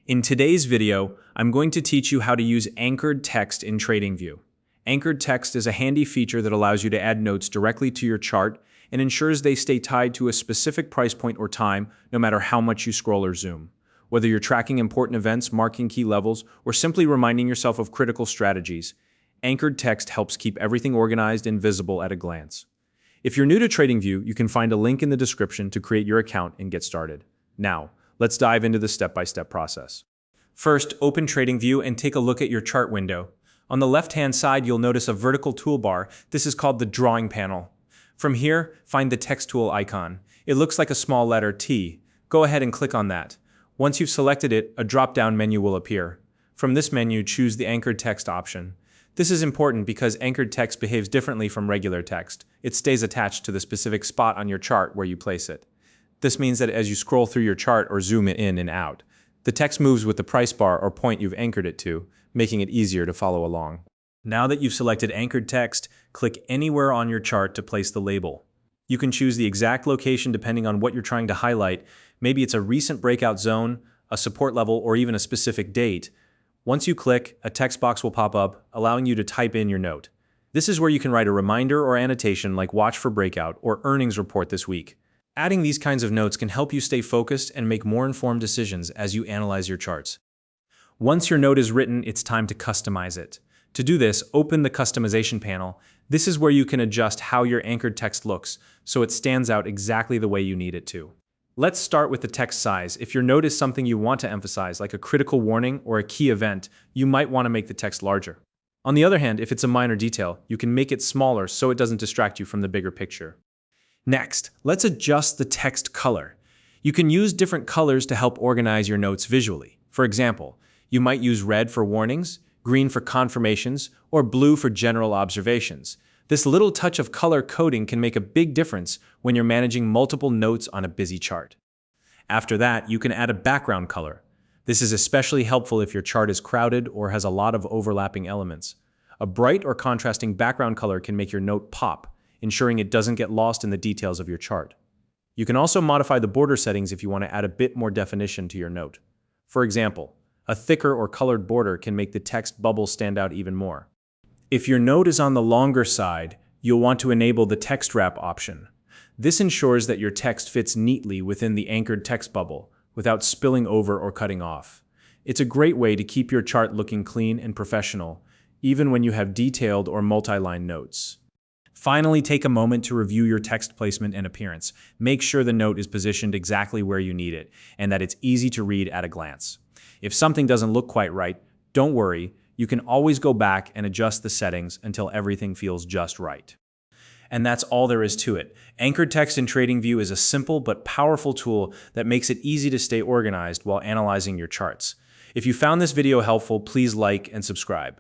In today's video, I'm going to teach you how to use anchored text in Tradingview. Anchored text is a handy feature that allows you to add notes directly to your chart and ensures they stay tied to a specific price point or time, no matter how much you scroll or zoom. Whether you're tracking important events, marking key levels, or simply reminding yourself of critical strategies, anchored text helps keep everything organized and visible at a glance. If you're new to Tradingview, you can find a link in the description to create your account and get started. Now, let's dive into the step-by-step process. First, open Tradingview and take a look at your chart window. On the left-hand side, you'll notice a vertical toolbar. This is called the drawing panel. From here, find the text tool icon. It looks like a small letter T. Go ahead and click on that. Once you've selected it, a drop-down menu will appear. From this menu, choose the anchored text option. This is important because anchored text behaves differently from regular text. It stays attached to the specific spot on your chart where you place it. This means that as you scroll through your chart or zoom it in and out, the text moves with the price bar or point you've anchored it to, making it easier to follow along. Now that you've selected anchored text, click anywhere on your chart to place the label. You can choose the exact location depending on what you're trying to highlight. Maybe it's a recent breakout zone, a support level, or even a specific date. Once you click, a text box will pop up, allowing you to type in your note. This is where you can write a reminder or annotation like "Watch for breakout" or "Earnings report this week." Adding these kinds of notes can help you stay focused and make more informed decisions as you analyze your charts. Once your note is written, it's time to customize it. To do this, open the customization panel. This is where you can adjust how your anchored text looks, so it stands out exactly the way you need it to. Let's start with the text size. If your note is something you want to emphasize, like a critical warning or a key event, you might want to make the text larger. On the other hand, if it's a minor detail, you can make it smaller so it doesn't distract you from the bigger picture. Next, let's adjust the text color. You can use different colors to help organize your notes visually. For example, you might use red for warnings, green for confirmations, or blue for general observations. This little touch of color coding can make a big difference when you're managing multiple notes on a busy chart. After that, you can add a background color. This is especially helpful if your chart is crowded or has a lot of overlapping elements. A bright or contrasting background color can make your note pop, ensuring it doesn't get lost in the details of your chart. You can also modify the border settings if you want to add a bit more definition to your note. For example, a thicker or colored border can make the text bubble stand out even more. If your note is on the longer side, you'll want to enable the text wrap option. This ensures that your text fits neatly within the anchored text bubble without spilling over or cutting off. It's a great way to keep your chart looking clean and professional, even when you have detailed or multi-line notes. Finally, take a moment to review your text placement and appearance. Make sure the note is positioned exactly where you need it and that it's easy to read at a glance. If something doesn't look quite right, don't worry. You can always go back and adjust the settings until everything feels just right. And that's all there is to it. Anchored text in Tradingview is a simple but powerful tool that makes it easy to stay organized while analyzing your charts. If you found this video helpful, please like and subscribe.